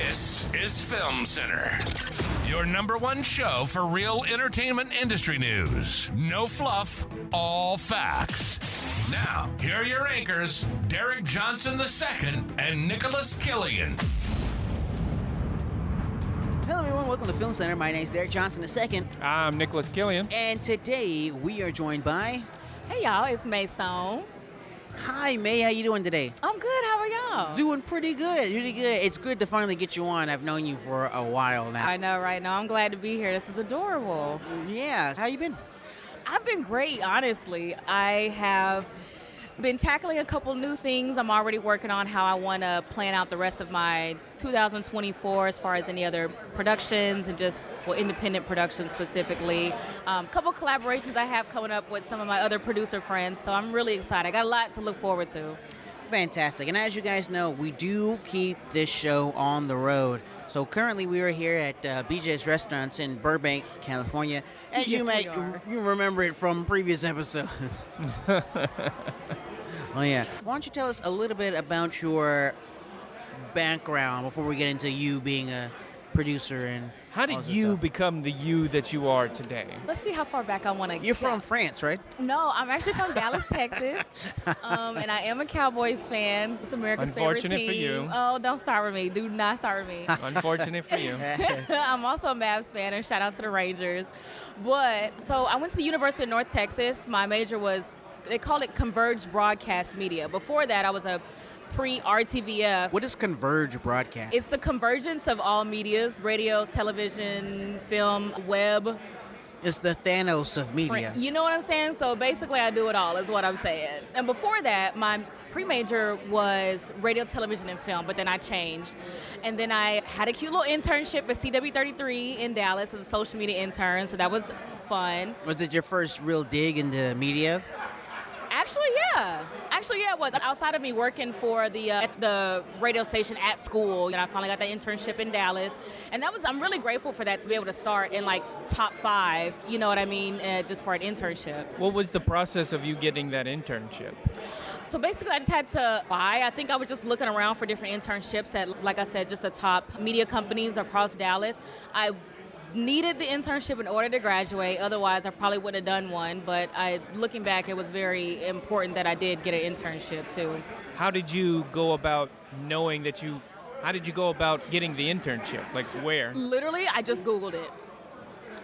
This is Film Center, your number one show for real entertainment industry news. No fluff, all facts. Now, here are your anchors, Derek Johnson II and Nicholas Killian. Hello everyone, welcome to Film Center. My name's Derek Johnson II. I'm Nicholas Killian. And today we are joined by... Hey y'all, it's Mae Stone. Hi Mae, how you doing today? I'm good, how are y'all? Doing pretty good, really good. It's good to finally get you on. I've known you for a while now. I know, right? Now I'm glad to be here. This is adorable. Yeah, how you been? I've been great, honestly. I have been tackling a couple new things. I'm already working on how I want to plan out the rest of my 2024 as far as any other productions and just, independent productions specifically. A couple collaborations I have coming up with some of my other producer friends, so I'm really excited. I got a lot to look forward to. Fantastic. And as you guys know, we do keep this show on the road. So currently we are here at BJ's Restaurants in Burbank, California. As you might remember it from previous episodes. Oh, yeah. Why don't you tell us a little bit about your background before we get into you being a producer and how did you become the you that you are today? Let's see how far back I want to get. You're from France, right? No, I'm actually from Dallas, Texas. And I am a Cowboys fan. It's America's favorite team. Unfortunate for you. Oh, don't start with me. Do not start with me. Unfortunate for you. I'm also a Mavs fan, and shout out to the Rangers. But, so I went to the University of North Texas. My major was, they called it Converged Broadcast Media. Before that, I was a pre-RTVF. What is Converge Broadcast? It's the convergence of all medias, radio, television, film, web. It's the Thanos of media. You know what I'm saying? So basically I do it all is what I'm saying. And before that, my pre-major was radio, television, and film, but then I changed. And then I had a cute little internship at CW33 in Dallas as a social media intern, so that was fun. Was it your first real dig into media? Actually, yeah, it was. Outside of me working for the radio station at school, I finally got that internship in Dallas. And I'm really grateful for that, to be able to start in like top 5, you know what I mean, just for an internship. What was the process of you getting that internship? So basically, I just had to apply. I think I was just looking around for different internships at, like I said, just the top media companies across Dallas. I needed the internship in order to graduate. Otherwise, I probably wouldn't have done one. But looking back, it was very important that I did get an internship too. How did you go about how did you go about getting the internship? Like where? Literally, I just Googled it.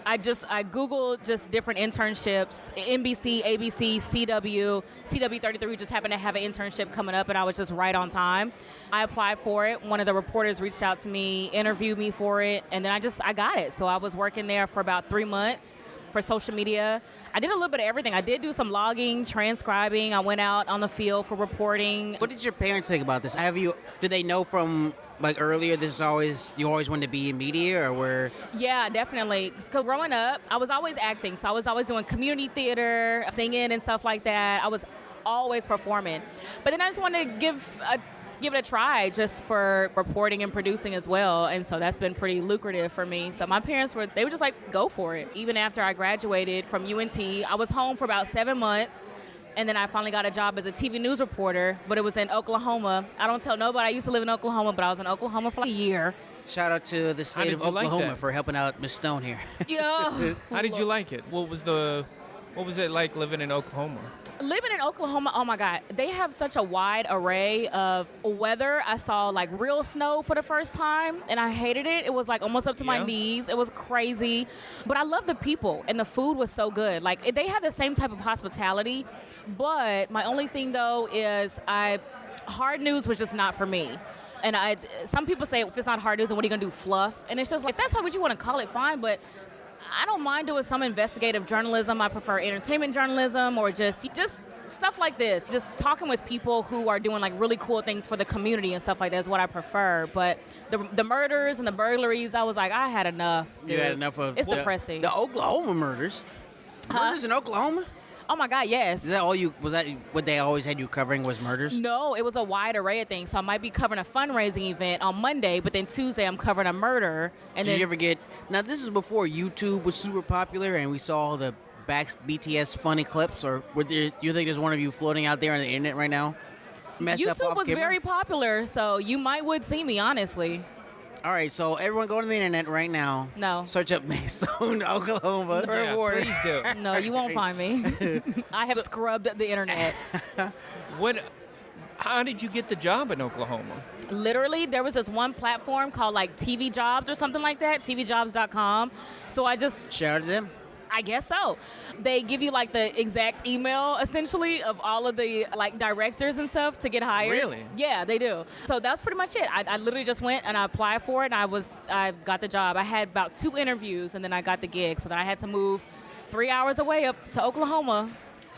I Googled just different internships, NBC, ABC, CW33 just happened to have an internship coming up, and I was just right on time. I applied for it. One of the reporters reached out to me, interviewed me for it, and then I got it. So I was working there for about 3 months for social media. I did a little bit of everything. I did do some logging, transcribing. I went out on the field for reporting. What did your parents think about this? Did they know from earlier you always wanted to be in media, or were? Yeah, definitely. Because growing up, I was always acting. So I was always doing community theater, singing and stuff like that. I was always performing. But then I just wanted to give it a try just for reporting and producing as well. And so that's been pretty lucrative for me. So my parents were just like, go for it. Even after I graduated from UNT, I was home for about 7 months. And then I finally got a job as a TV news reporter, but it was in Oklahoma. I don't tell nobody I used to live in Oklahoma, but I was in Oklahoma for a year. Shout out to the state of Oklahoma for helping out Miss Stone here. Yeah. How did you like it? What was it like living in Oklahoma? Living in Oklahoma, oh my God, they have such a wide array of weather. I saw real snow for the first time, and I hated it. It was almost up to my knees. It was crazy, but I love the people, and the food was so good. They have the same type of hospitality, but my only thing though is hard news was just not for me. And some people say, if it's not hard news, then what are you gonna do, fluff? And it's just if that's what you want to call it, fine, but I don't mind doing some investigative journalism. I prefer entertainment journalism, or just stuff like this. Just talking with people who are doing really cool things for the community and stuff like that is what I prefer. But the murders and the burglaries, I was like, I had enough. Dude. You had enough of it's depressing. The Oklahoma murders. Murders in Oklahoma? Oh my God, yes. Was that what they always had you covering was murders? No, it was a wide array of things. So I might be covering a fundraising event on Monday, but then Tuesday I'm covering a murder. And Did you ever get? Now this is before YouTube was super popular, and we saw all the BTS funny clips. Or do you think there's one of you floating out there on the internet right now? YouTube was very popular, so you would see me, honestly. All right, so everyone go to the internet right now. No. Search up Mae Stone, Oklahoma. Yeah, Reporter. please do. No, you won't find me. I have scrubbed the internet. How did you get the job in Oklahoma? Literally, there was this one platform called like TV Jobs or something like that, tvjobs.com. So I just, Shout out to them. I guess so. They give you like the exact email essentially of all of the like directors and stuff to get hired. Really? Yeah, they do. So that's pretty much it. I literally just went and I applied for it and I got the job. I had about 2 interviews and then I got the gig. So then I had to move 3 hours away up to Oklahoma.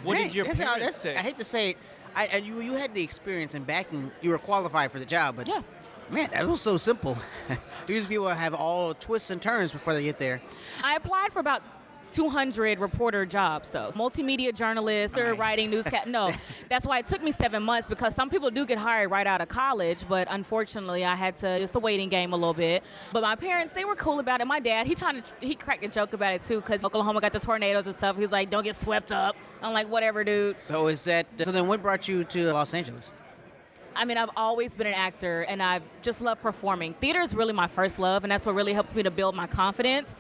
What did your parents say? I hate to say it. You had the experience and backing. You were qualified for the job, but Yeah. man, that was so simple. These people have all twists and turns before they get there. I applied for about 200 reporter jobs, though. Multimedia journalist, or writing newscast. No, that's why it took me 7 months, because some people do get hired right out of college, but unfortunately I had to, just the waiting game a little bit. But my parents, they were cool about it. My dad, he cracked a joke about it too, because Oklahoma got the tornadoes and stuff. He was like, don't get swept up. I'm like, whatever, dude. So then what brought you to Los Angeles? I mean, I've always been an actor, and I just love performing. Theater is really my first love, and that's what really helps me to build my confidence,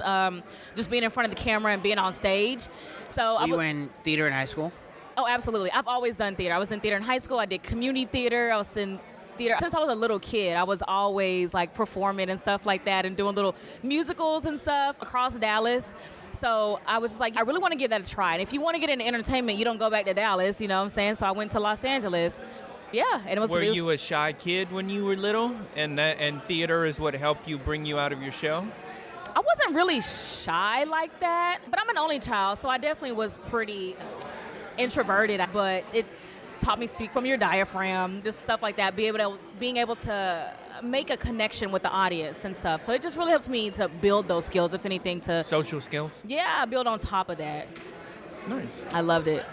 just being in front of the camera and being on stage. So Were you in theater in high school? Oh, absolutely. I've always done theater. I was in theater in high school. I did community theater. I was in theater since I was a little kid. I was always like performing and stuff like that and doing little musicals and stuff across Dallas. So I was just like, I really want to give that a try. And if you want to get into entertainment, you don't go back to Dallas, you know what I'm saying? So I went to Los Angeles. Yeah, and it was. Were you a shy kid when you were little, and theater is what helped you bring you out of your shell? I wasn't really shy like that, but I'm an only child, so I definitely was pretty introverted. But it taught me speak from your diaphragm, just stuff like that. Being able to make a connection with the audience and stuff. So it just really helps me to build those skills, if anything. To social skills. Yeah, build on top of that. Nice. I loved it.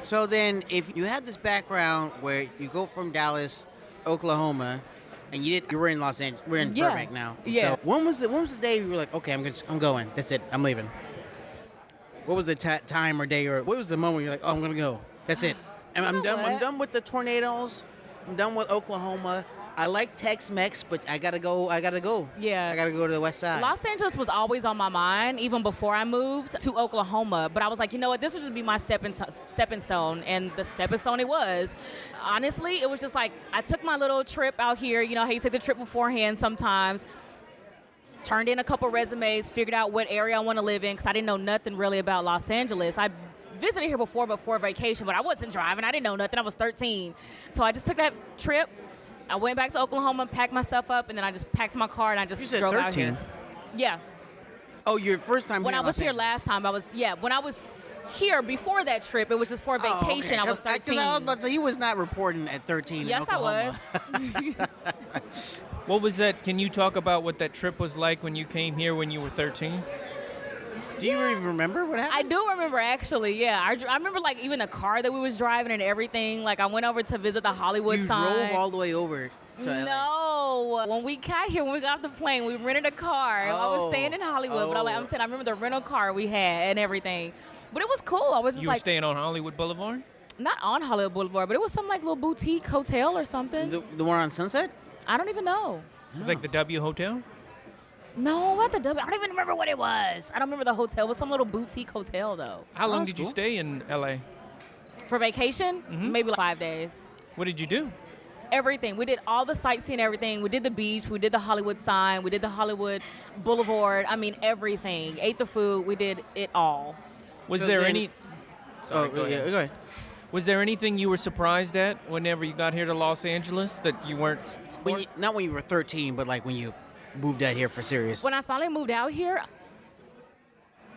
So then, if you had this background where you go from Dallas, Oklahoma, and you were in Los Angeles, we're in Burbank now. Yeah. So when was the day you were like, okay, I'm going. That's it. I'm leaving. What was the time or day, or what was the moment you're like, oh, I'm gonna go. That's it. I'm done. I'm done with the tornadoes. I'm done with Oklahoma. I like Tex-Mex, but I gotta go. Yeah. I gotta go to the West Side. Los Angeles was always on my mind, even before I moved to Oklahoma. But I was like, you know what? This would just be my stepping stone, and the stepping stone it was. Honestly, it was just like I took my little trip out here. You know how you take the trip beforehand sometimes. Turned in a couple resumes, figured out what area I want to live in, because I didn't know nothing really about Los Angeles. I visited here before vacation, but I wasn't driving. I didn't know nothing. I was 13. So I just took that trip. I went back to Oklahoma, packed my stuff up, and then I just packed my car and I just drove 13? out here. Yeah. Oh, your first time When here I in was Los here Angeles. last time, when I was here before that trip, it was just for a vacation. Oh, okay. I was 13. Because I was about to say, you was not reporting at 13 in Yes, I Oklahoma. was. What was that? Can you talk about what that trip was like when you came here when you were 13? Do you even remember what I happened? do remember, actually, yeah. I remember, like, even the car that we was driving and everything. Like, I went over to visit the Hollywood You sign. drove all the way over to LA. No. When we got here, when we got off the plane, we rented a car. I was staying in Hollywood, but I'm saying I remember the rental car we had and everything. But it was cool. I was just You were like, staying on Hollywood Boulevard? not on Hollywood Boulevard, but it was some like little boutique hotel or something. The one on Sunset? I don't even know. It was like the W Hotel? No, not the W. I don't even remember what it was. I don't remember the hotel. It was some little boutique hotel, though. How long that's did you cool. stay in L.A.? For vacation, maybe like 5 days. What did you do? Everything. We did all the sightseeing, everything. We did the beach. We did the Hollywood sign. We did the Hollywood Boulevard. I mean, everything. Ate the food. We did it all. Was So there then- any... Sorry, go ahead. Go ahead. Was there anything you were surprised at whenever you got here to Los Angeles that you weren't... Not when you were 13, but like when you moved out here for serious. When I finally moved out here,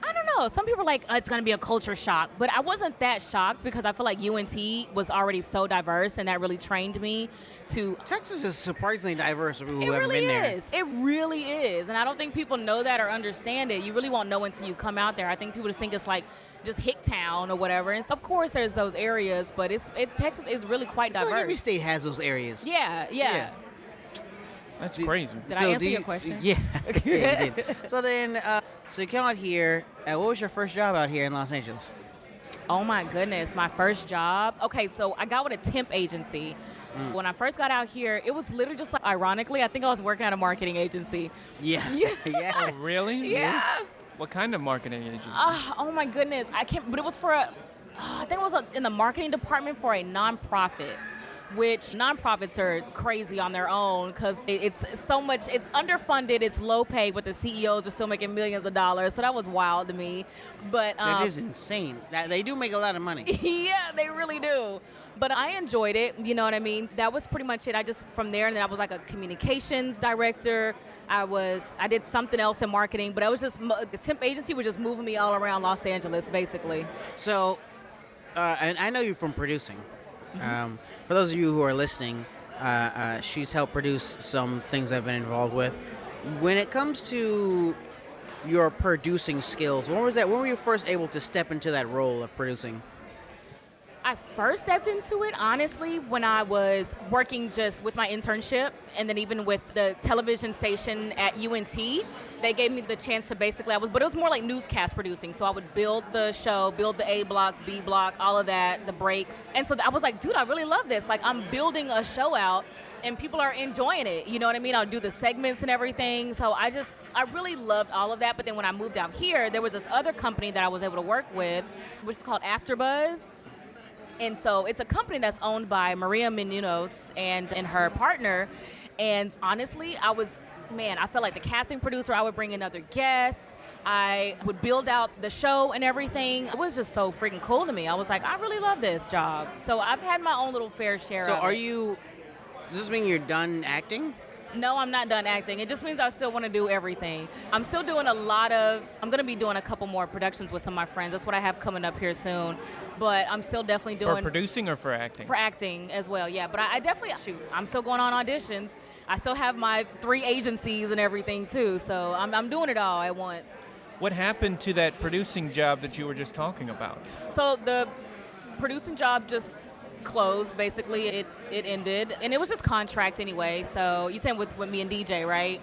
I don't know. Some people are like, oh, it's going to be a culture shock. But I wasn't that shocked because I feel like UNT was already so diverse, and that really trained me to... Texas is surprisingly diverse for people It who haven't really been there. is. It really is. And I don't think people know that or understand it. You really won't know until you come out there. I think people just think it's like just hick town or whatever. And so, of course, there's those areas, but Texas is really quite I feel like every diverse. state has those areas. Yeah. That's crazy. Did I answer your question? Yeah, yeah, you did. So then, so you came out here. What was your first job out here in Los Angeles? Oh my goodness, my first job. Okay, so I got with a temp agency. When I first got out here, it was literally just like, ironically, I think I was working at a marketing agency. Yeah. Yeah. Oh, really? Yeah. What kind of marketing agency? Oh my goodness, I can't. But it was for I think it was in the marketing department for a nonprofit. Which nonprofits are crazy on their own because it's so much, it's underfunded, it's low pay, but the CEOs are still making millions of dollars. So that was wild to me. But that is insane. They do make a lot of money. Yeah, they really do. But I enjoyed it, you know what I mean? That was pretty much it. From there, and then I was like a communications director. I did something else in marketing, but I was just, the temp agency was just moving me all around Los Angeles, basically. So, and I know you from producing. For those of you who are listening, she's helped produce some things I've been involved with. When it comes to your producing skills, when were you first able to step into that role of producing? I first stepped into it, honestly, when I was working just with my internship, and then even with the television station at UNT. They gave me the chance to basically, but it was more like newscast producing. So I would build the show, build the A block, B block, all of that, the breaks. And so I was like, dude, I really love this. Like, I'm building a show out and people are enjoying it. You know what I mean? I'll do the segments and everything. So I really loved all of that. But then when I moved out here, there was this other company that I was able to work with, which is called AfterBuzz. And so it's a company that's owned by Maria Menounos and her partner. And honestly, I felt like the casting producer. I would bring in other guests. I would build out the show and everything. It was just so freaking cool to me. I was like, I really love this job. So I've had my own little fair share of it. So does this mean you're done acting? No, I'm not done acting. It just means I still want to do everything. I'm still doing I'm going to be doing a couple more productions with some of my friends. That's what I have coming up here soon. But I'm still definitely doing... For producing or for acting? For acting as well, yeah. But I definitely shoot. I'm still going on auditions. I still have my 3 agencies and everything too. So I'm doing it all at once. What happened to that producing job that you were just talking about? So the producing job just closed, basically. It ended. And it was just contract anyway. So you're saying with me and DJ, right?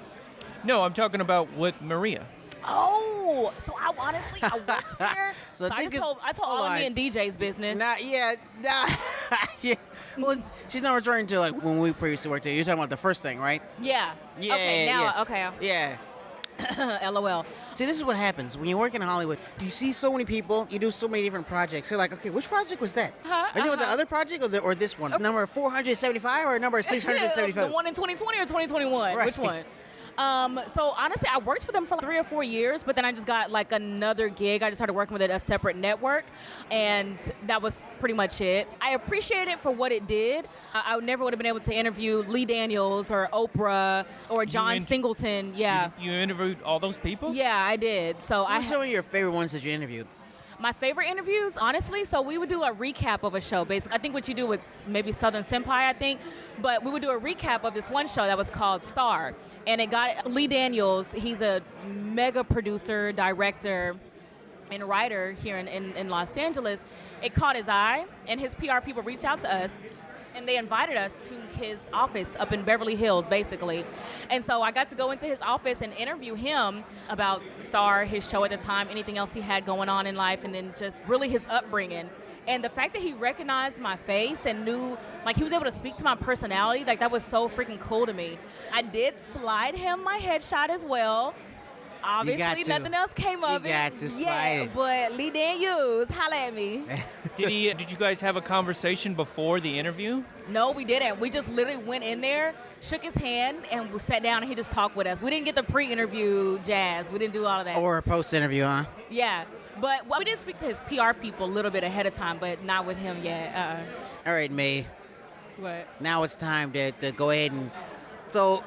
No, I'm talking about with Maria. Oh, so I worked there. so I told all of me and DJ's business. Yeah. Well, she's not referring to like when we previously worked there. You're talking about the first thing, right? Yeah. Yeah. Okay, now, okay. Yeah. LOL. See, this is what happens when you work in Hollywood. You see so many people, you do so many different projects. You're like, okay, which project was that? Are you talking about the other project or this one? Number 475 or number 675? The one in 2020 or 2021? Right. Which one? So honestly, I worked for them for 3 or 4 years, but then I just got like another gig. I just started working with a separate network, and that was pretty much it. I appreciate it for what it did. I never would have been able to interview Lee Daniels or Oprah or John Singleton. Yeah. You interviewed all those people? Yeah, I did. So What are some of your favorite ones that you interviewed? My favorite interviews, honestly, so we would do a recap of a show, basically. I think what you do with maybe Southern Senpai, I think. But we would do a recap of this one show that was called Star. And it got Lee Daniels. He's a mega producer, director, and writer here in Los Angeles. It caught his eye, and his PR people reached out to us. And they invited us to his office up in Beverly Hills, basically. And so I got to go into his office and interview him about Star, his show at the time, anything else he had going on in life, and then just really his upbringing. And the fact that he recognized my face and knew, like, he was able to speak to my personality, like, that was so freaking cool to me. I did slide him my headshot as well. Obviously, nothing else came of it. You got to slide it. But Lee Daniels, holla at me. Did you guys have a conversation before the interview? No, we didn't. We just literally went in there, shook his hand, and we sat down and he just talked with us. We didn't get the pre-interview jazz. We didn't do all of that. Or a post-interview, huh? Yeah. But we did speak to his PR people a little bit ahead of time, but not with him yet. All right, Mae. What? Now it's time to go ahead and... So...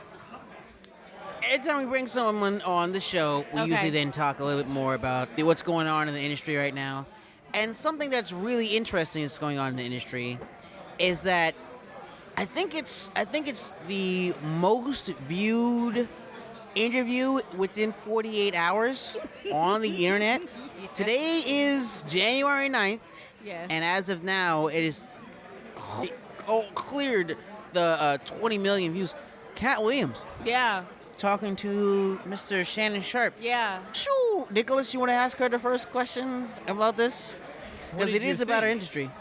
Every time we bring someone on the show, we usually then talk a little bit more about what's going on in the industry right now. And something that's really interesting that's going on in the industry is that I think it's the most viewed interview within 48 hours on the internet. Yes. Today is January 9th. Yes. And as of now, it is cleared the 20 million views. Katt Williams. Yeah. Talking to Mr. Shannon Sharp. Yeah. Shoo! Nicholas, you want to ask her the first question about this? Because it is about our industry.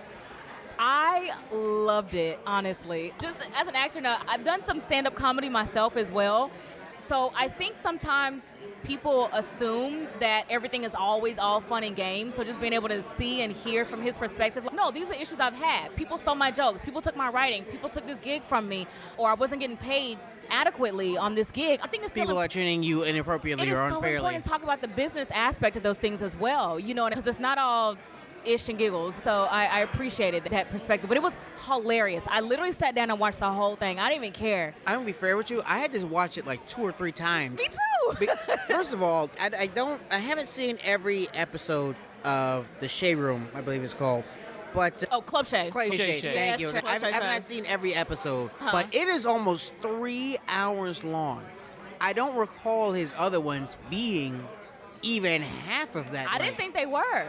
I loved it, honestly. Just as an actor now, I've done some stand-up comedy myself as well. So I think sometimes people assume that everything is always all fun and games. So just being able to see and hear from his perspective, like, no, these are issues I've had. People stole my jokes. People took my writing. People took this gig from me, or I wasn't getting paid adequately on this gig. I think it's still people are treating you inappropriately or unfairly. It is so important to talk about the business aspect of those things as well. You know, because it's not all ish and giggles. So I appreciated that perspective. But it was hilarious. I literally sat down and watched the whole thing. I didn't even care. I'm going to be fair with you. I had to watch it like 2 or 3 times. Me too. First of all, I haven't seen every episode of The Shade Room, I believe it's called. But Club Shade. Club Shade. Yeah, Thank you. Club I've Shade. not seen every episode, but it is almost 3 hours long. I don't recall his other ones being even half of that. I didn't think they were.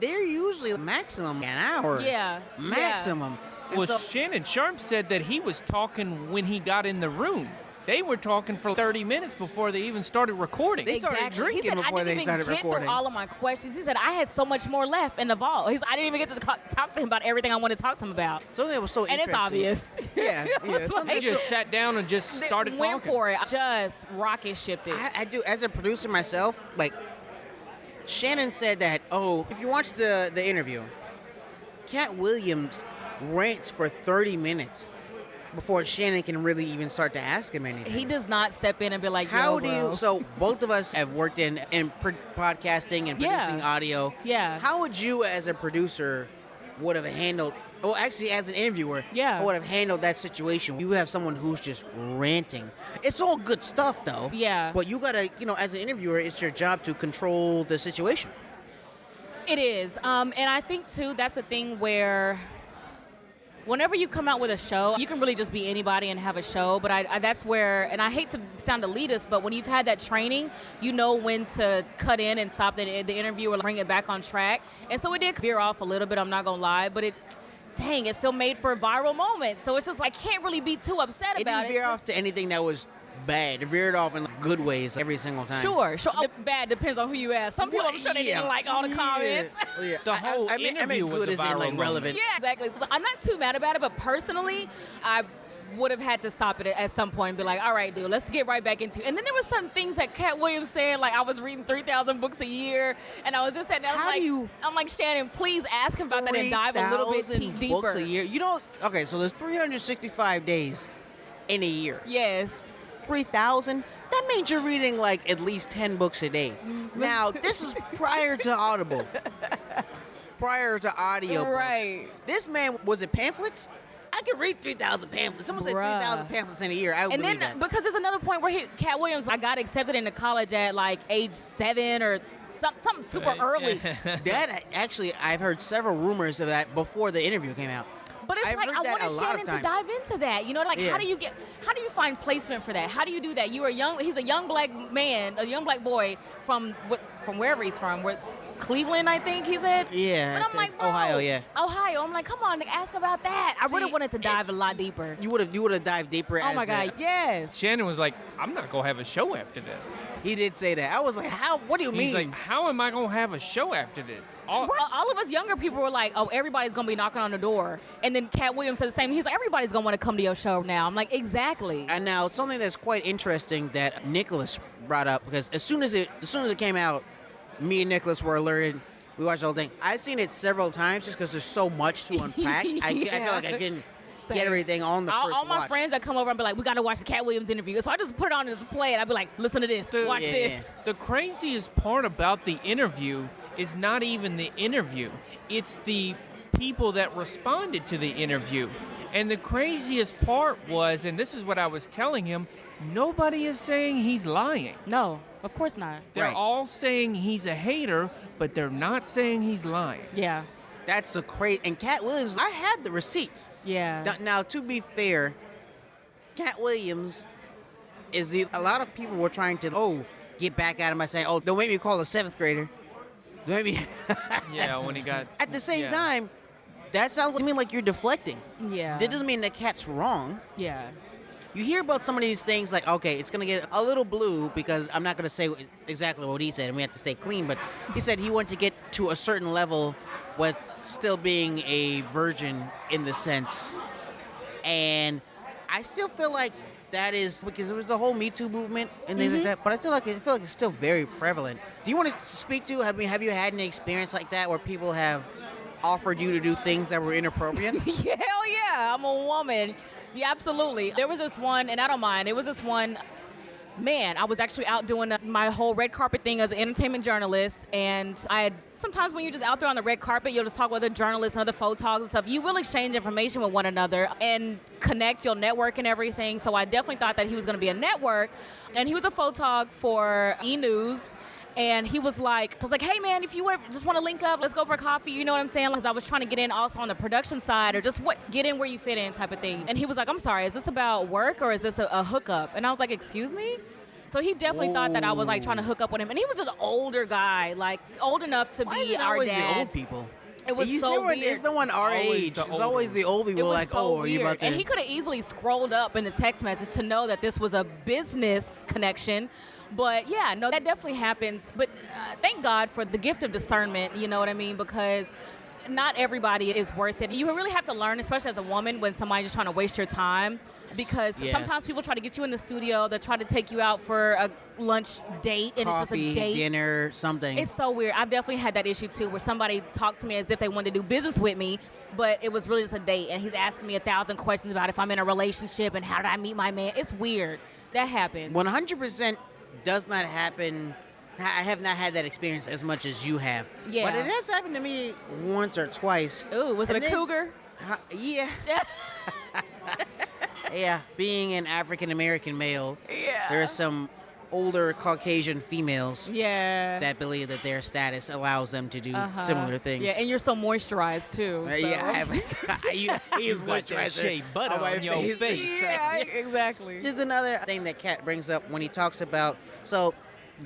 They're usually maximum an hour. Yeah. Maximum. Well, Shannon Sharp said that he was talking when he got in the room. They were talking for 30 minutes before they even started recording. They started drinking he said, before they started recording. I didn't even get through all of my questions. He said, I had so much more left in the vault. I didn't even get to talk to him about everything I wanted to talk to him about. Something that was so interesting. And it's obvious. Yeah. They just sat down and just started talking. Went for it. Just rocket shipped it. I do. As a producer myself, like, Shannon said that, if you watch the interview, Katt Williams rants for 30 minutes before Shannon can really even start to ask him anything. He does not step in and be like, how do you, so both of us have worked in podcasting and producing audio. Yeah. How would you as a producer would have handled, actually as an interviewer, would have handled that situation? You have someone who's just ranting. It's all good stuff though. Yeah. But you gotta, as an interviewer, it's your job to control the situation. It is. And I think too, that's a thing where whenever you come out with a show, you can really just be anybody and have a show. But that's where, and I hate to sound elitist, but when you've had that training, you know when to cut in and stop the interview or bring it back on track. And so it did veer off a little bit, I'm not going to lie, but it still made for a viral moment. So it's just like, I can't really be too upset about it. It didn't veer off to anything that was bad. It veered off in good ways every single time. Sure. Bad depends on who you ask. Some people, I'm sure they didn't like all the comments. Yeah. The whole interview was good a as viral in, like, moment. relevant. Yeah, exactly. So I'm not too mad about it, but personally, I would have had to stop it at some point and be like, all right, dude, let's get right back into it. And then there were some things that Katt Williams said, like I was reading 3,000 books a year, and I was just that. I'm like, Shannon, please ask him about that and dive a little bit deeper. Books a year? Okay, so there's 365 days in a year. Yes. 3,000? That means you're reading like at least 10 books a day. Now, this is prior to Audible. Prior to audio books. Right. This man, was it pamphlets? I could read 3,000 pamphlets. Someone said 3,000 pamphlets in a year. I would believe that. Because there's another point where Katt Williams, I got accepted into college at like age 7 or something super early. That actually, I've heard several rumors of that before the interview came out. But it's like, I wanted Shannon to dive into that. You know, like, how do you find placement for that? How do you do that? He's a young black man, a young black boy from wherever he's from, Cleveland, I think he said. Yeah. And I'm like, bro, Ohio, yeah. Ohio. I'm like, come on, ask about that. I really wanted to dive a lot deeper. You would have dived deeper. Oh my God, yes. Shannon was like, I'm not going to have a show after this. He did say that. I was like, how? What do you mean? He's like, how am I going to have a show after this? All of us younger people were like, oh, everybody's going to be knocking on the door. And then Katt Williams said the same. He's like, everybody's going to want to come to your show now. I'm like, exactly. And now something that's quite interesting that Nicholas brought up, because as soon as it came out, me and Nicholas were alerted. We watched the whole thing. I've seen it several times just because there's so much to unpack. I feel like I couldn't get everything on the first watch. All my friends that come over and be like, we got to watch the Katt Williams interview. So I just put it on and just play it. I'd be like, listen to this, watch this. The craziest part about the interview is not even the interview. It's the people that responded to the interview. And the craziest part was, and this is what I was telling him, nobody is saying he's lying. No, of course not. They're all saying he's a hater, but they're not saying he's lying. Yeah. That's a great. And Katt Williams, I had the receipts. Yeah. Now, to be fair, Katt Williams a lot of people were trying to get back at him by saying, don't make me call a 7th grader. Don't make me. Yeah, when he got. At the same time, that sounds to me like you're deflecting. Yeah. That doesn't mean that Katt's wrong. Yeah. You hear about some of these things like, okay, it's going to get a little blue because I'm not going to say exactly what he said and we have to stay clean, but he said he wanted to get to a certain level with still being a virgin in the sense. And I still feel like that is because there was the whole Me Too movement and things like that, but I feel like it's still very prevalent. Do you want to speak to? Have you had any experience like that where people have offered you to do things that were inappropriate? Yeah, hell yeah, I'm a woman. Yeah, absolutely. There was this one, and I don't mind. It was this one. Man, I was actually out doing my whole red carpet thing as an entertainment journalist, and sometimes when you're just out there on the red carpet, you'll just talk with other journalists and other photogs and stuff. You will exchange information with one another and connect, you'll network and everything. So I definitely thought that he was going to be a network, and he was a photog for E! News. And he was like, I was like, hey man, if you just want to link up, let's go for a coffee. You know what I'm saying? Because I was trying to get in also on the production side, or just get in where you fit in type of thing. And he was like, I'm sorry, is this about work or is this a hookup? And I was like, excuse me? So he definitely thought that I was like trying to hook up with him. And he was just an older guy, like old enough to be our dad. The old people? It was so weird. It's the one our age. It's always the old people like, so are you about to... And he could have easily scrolled up in the text message to know that this was a business connection. But yeah, no, that definitely happens. But thank God for the gift of discernment, you know what I mean? Because not everybody is worth it. You really have to learn, especially as a woman, when somebody's just trying to waste your time. Because sometimes people try to get you in the studio, they try to take you out for a lunch date, and coffee, it's just a date. Dinner, something. It's so weird. I've definitely had that issue too, where somebody talked to me as if they wanted to do business with me, but it was really just a date, and he's asking me 1,000 questions about if I'm in a relationship and how did I meet my man. It's weird. That happens. 100% does not happen. I have not had that experience as much as you have. Yeah. But it has happened to me once or twice. Ooh, was it a cougar? Yeah. Yeah, being an African-American male, there are some older Caucasian females that believe that their status allows them to do similar things. Yeah, and you're so moisturized, too. So. Yeah, I use moisturizer shea butter on your face. Yeah, exactly. Just another thing that Katt brings up when he talks about, so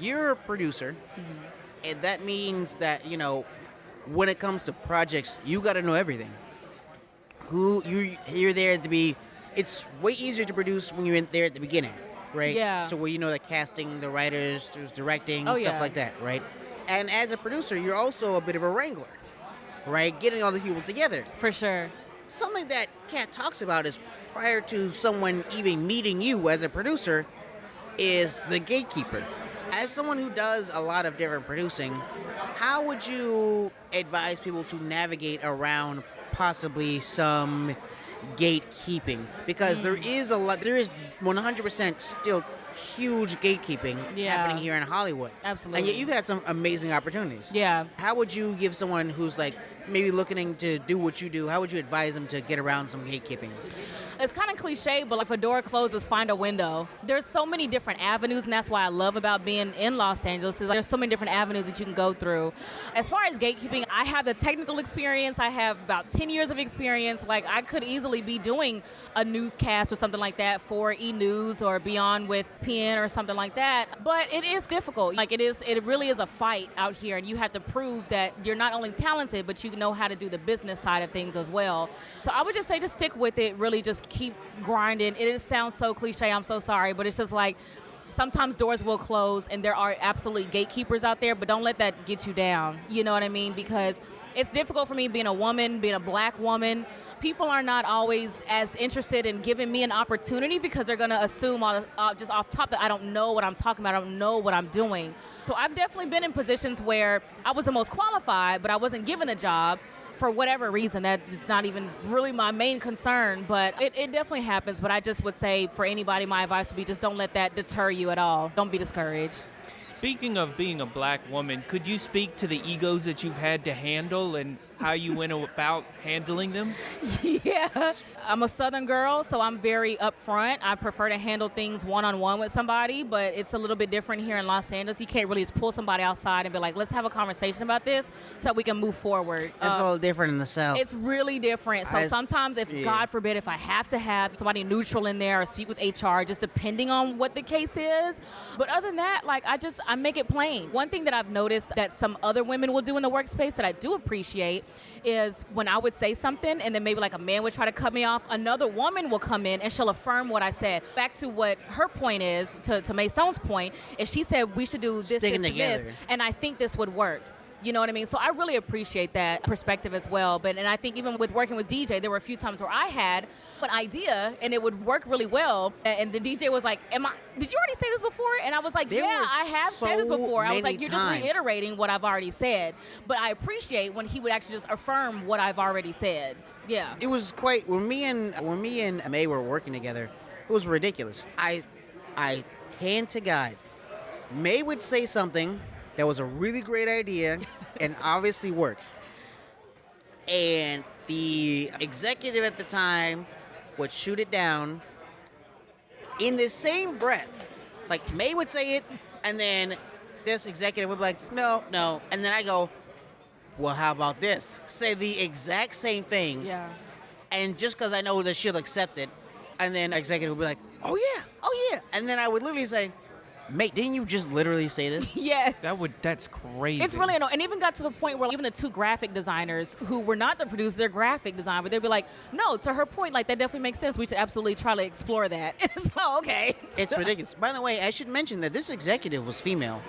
you're a producer, and that means that, when it comes to projects, you got to know everything. You're there to be... It's way easier to produce when you're in there at the beginning, right? Yeah. So where you know the casting, the writers, there's directing, stuff like that, right? And as a producer, you're also a bit of a wrangler, right? Getting all the people together. For sure. Something that Katt talks about is prior to someone even meeting you as a producer is the gatekeeper. As someone who does a lot of different producing, how would you advise people to navigate around possibly some gatekeeping? Because there is 100% still huge gatekeeping happening here in Hollywood. Absolutely. And yet you've had some amazing opportunities. Yeah. How would you give someone who's like maybe looking to do what you do, how would you advise them to get around some gatekeeping? It's kind of cliche, but if a door closes, find a window. There's so many different avenues, and that's why I love about being in Los Angeles. Is there's so many different avenues that you can go through. As far as gatekeeping, I have the technical experience. I have about 10 years of experience. Like, I could easily be doing a newscast or something like that for E! News or Beyond with PN or something like that. But it is difficult. Like, it really is a fight out here, and you have to prove that you're not only talented, but you know how to do the business side of things as well. So I would just say just stick with it. Really just keep grinding. It sounds so cliche, I'm so sorry, but it's just like sometimes doors will close and there are absolutely gatekeepers out there, but don't let that get you down. You know what I mean? Because it's difficult for me being a woman, being a black woman. People are not always as interested in giving me an opportunity because they're going to assume just off top that I don't know what I'm talking about, I don't know what I'm doing. So I've definitely been in positions where I was the most qualified, but I wasn't given a job. For whatever reason, that it's not even really my main concern, but it definitely happens. But I just would say for anybody, my advice would be just don't let that deter you at all. Don't be discouraged. Speaking of being a black woman, could you speak to the egos that you've had to handle and how you went about handling them? Yeah. I'm a Southern girl, so I'm very upfront. I prefer to handle things one-on-one with somebody, but it's a little bit different here in Los Angeles. You can't really just pull somebody outside and be like, let's have a conversation about this so we can move forward. It's a little different in the South. It's really different. So sometimes God forbid, if I have to have somebody neutral in there or speak with HR, just depending on what the case is. But other than that, like I make it plain. One thing that I've noticed that some other women will do in the workspace that I do appreciate is when I would say something and then maybe like a man would try to cut me off, another woman will come in and she'll affirm what I said. Back to what her point is, to Mae Stone's point, is she said we should do this, Sticking this, together. and this, and I think this would work. You know what I mean? So I really appreciate that perspective as well. And I think even with working with DJ, there were a few times where I had an idea and it would work really well. And the DJ was like, did you already say this before? And I was like, I have said this before. I was like, you're just reiterating what I've already said. But I appreciate when he would actually just affirm what I've already said. Yeah. It was quite, when me and Mae were working together, it was ridiculous. I hand to God, Mae would say something that was a really great idea and obviously work. And the executive at the time would shoot it down in the same breath. Like, Mae would say it, and then this executive would be like, no. And then I go, well, how about this? Say the exact same thing. Yeah. And just because I know that she'll accept it, and then the executive would be like, oh yeah. And then I would literally say, mate, didn't you just literally say this? Yeah. That's crazy. It's really annoying. And even got to the point where even the two graphic designers who were not the producers, they're graphic design, but they'd be like, no, to her point, like, that definitely makes sense. We should absolutely try to explore that. So, okay. It's ridiculous. By the way, I should mention that this executive was female.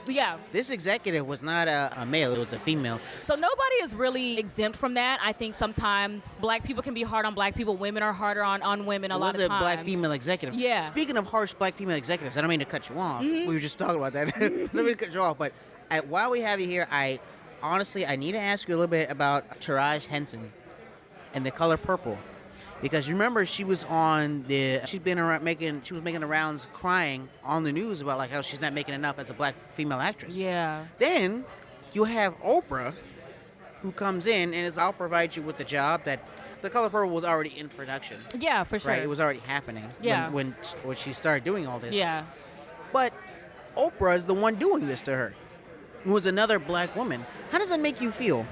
Yeah. This executive was not a male, it was a female. So nobody is really exempt from that. I think sometimes black people can be hard on black people. Women are harder on women a lot of times. It was a black female executive. Yeah. Speaking of harsh black female executives, I don't mean to cut you off. We were just talking about that. Let me cut you off. But while we have you here, I need to ask you a little bit about Taraji Henson and The Color Purple. Because you remember she was making the rounds crying on the news about like how she's not making enough as a black female actress. Yeah. Then you have Oprah who comes in and I'll provide you with the job that The Color Purple was already in production. Yeah, for sure. Right, it was already happening when she started doing all this. Yeah. But Oprah is the one doing this to her, who was another black woman. How does that make you feel?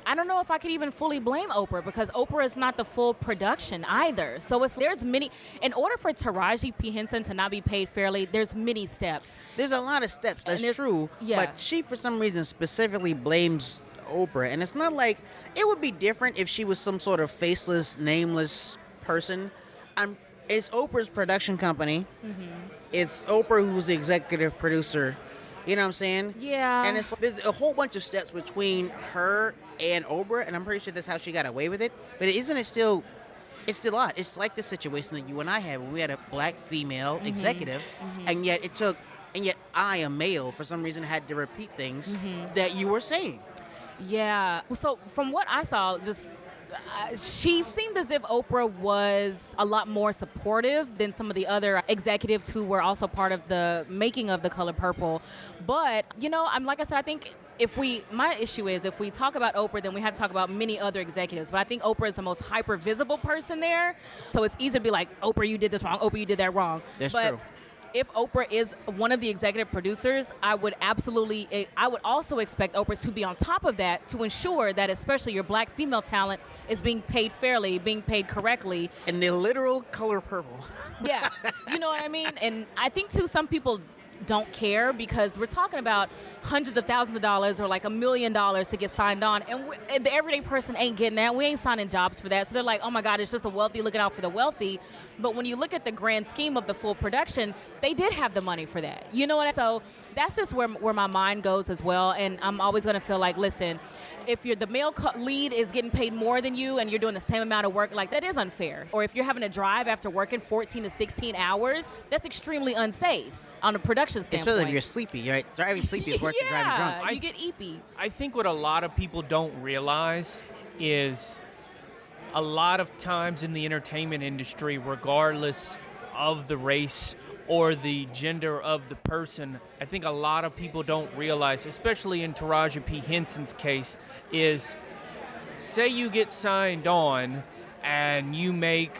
I don't know if I could even fully blame Oprah because Oprah is not the full production either. So there's many. In order for Taraji P. Henson to not be paid fairly, there's many steps. There's a lot of steps. That's true. Yeah. But she, for some reason, specifically blames Oprah, and it's not like it would be different if she was some sort of faceless, nameless person. It's Oprah's production company. Mm-hmm. It's Oprah who's the executive producer. You know what I'm saying? Yeah. And there's a whole bunch of steps between her and Oprah, and I'm pretty sure that's how she got away with it. But it's still odd. It's like the situation that you and I had when we had a black female executive, and yet I, a male, for some reason had to repeat things that you were saying. Yeah. So from what I saw, she seemed as if Oprah was a lot more supportive than some of the other executives who were also part of the making of The Color Purple. But, like I said, I think my issue is if we talk about Oprah, then we have to talk about many other executives. But I think Oprah is the most hyper visible person there. So it's easy to be like, Oprah, you did this wrong. Oprah, you did that wrong. That's true. If Oprah is one of the executive producers, I would also expect Oprah to be on top of that to ensure that especially your black female talent is being paid fairly, being paid correctly. And the literal color purple. Yeah, you know what I mean? And I think, too, some people don't care because we're talking about hundreds of thousands of dollars or like $1 million to get signed on, and the everyday person ain't getting that. We ain't signing jobs for that. So they're like, oh my God, it's just the wealthy looking out for the wealthy. But when you look at the grand scheme of the full production, they did have the money for that. You know what I mean? So that's just where my mind goes as well. And I'm always going to feel like, listen, if the male lead is getting paid more than you and you're doing the same amount of work, like, that is unfair. Or if you're having to drive after working 14 to 16 hours, that's extremely unsafe on a production standpoint. Especially if you're sleepy, right? Driving sleepy is worse than driving drunk. You get eepy. I think what a lot of people don't realize is a lot of times in the entertainment industry, regardless of the race or the gender of the person, I think a lot of people don't realize, especially in Taraji P. Henson's case, is say you get signed on and you make,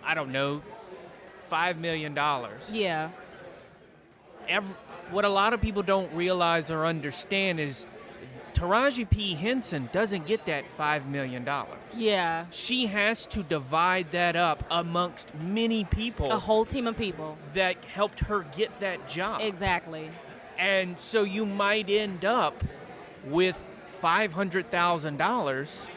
I don't know, $5 million. Yeah. What a lot of people don't realize or understand is Taraji P. Henson doesn't get that $5 million. Yeah. She has to divide that up amongst many people. A whole team of people. That helped her get that job. Exactly. And so you might end up with $500,000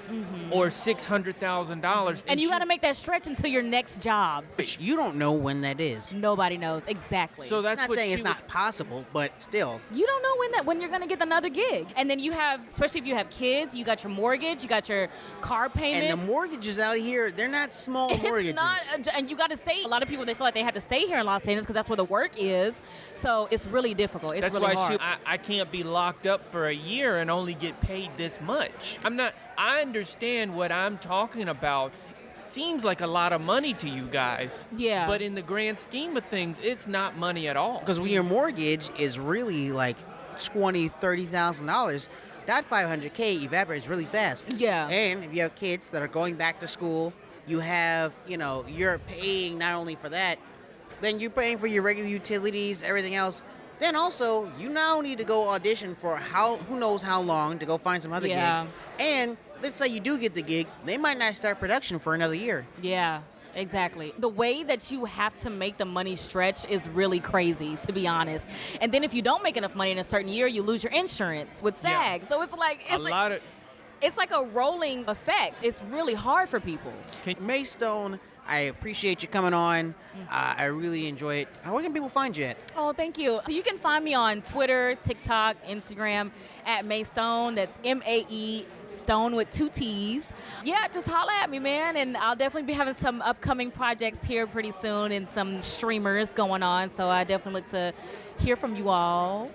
or $600,000. And you got to make that stretch until your next job. Which you don't know when that is. Nobody knows exactly. So that's I'm not what saying she it's not possible, but still. You don't know when you're gonna get another gig, and then you have, especially if you have kids, you got your mortgage, you got your car payment. And the mortgages out here, they're not small mortgages. It's not, and you got to stay. A lot of people, they feel like they have to stay here in Los Angeles because that's where the work is. So it's really difficult. It's That's really why hard. I can't be locked up for a year and only get paid this much. I understand what I'm talking about. Seems like a lot of money to you guys. Yeah. But in the grand scheme of things, it's not money at all. Because when your mortgage is really like $20,000, $30,000, that $500K evaporates really fast. Yeah. And if you have kids that are going back to school, you have, you're paying not only for that, then you're paying for your regular utilities, everything else. Then also, you now need to go audition for who knows how long to go find some other gig. And let's say you do get the gig, they might not start production for another year. Yeah, exactly. The way that you have to make the money stretch is really crazy, to be honest. And then if you don't make enough money in a certain year, you lose your insurance with SAG. Yeah. So it's like it's like a rolling effect. It's really hard for people. Mae Stone, I appreciate you coming on. I really enjoy it. Where can people find you at? Oh, thank you. So you can find me on Twitter, TikTok, Instagram at Mae Stone. That's MAE Stone with 2 T's. Yeah, just holla at me, man. And I'll definitely be having some upcoming projects here pretty soon and some streamers going on. So I definitely look to hear from you all.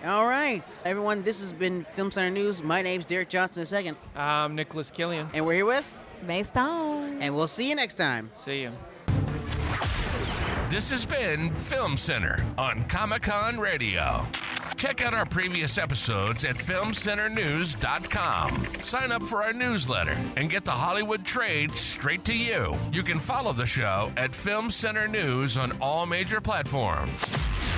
All right. Everyone, this has been Film Center News. My name's Derek Johnson II. I'm Nicholas Killian. And we're here with Mae Stone. And we'll see you next time. See you. This has been Film Center on Comic-Con Radio. Check out our previous episodes at filmcenternews.com. Sign up for our newsletter and get the Hollywood trade straight to you. You can follow the show at Film Center News on all major platforms.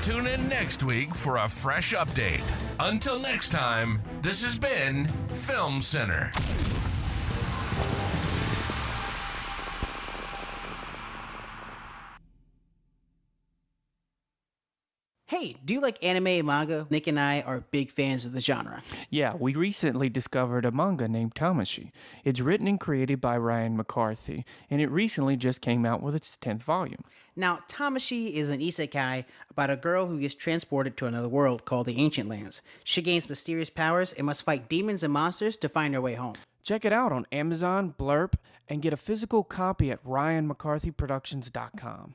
Tune in next week for a fresh update. Until next time, this has been Film Center. Hey, do you like anime and manga? Nick and I are big fans of the genre. Yeah, we recently discovered a manga named Tamashii. It's written and created by Ryan McCarthy, and it recently just came out with its 10th volume. Now, Tamashii is an isekai about a girl who gets transported to another world called the Ancient Lands. She gains mysterious powers and must fight demons and monsters to find her way home. Check it out on Amazon, Blurb, and get a physical copy at RyanMcCarthyProductions.com.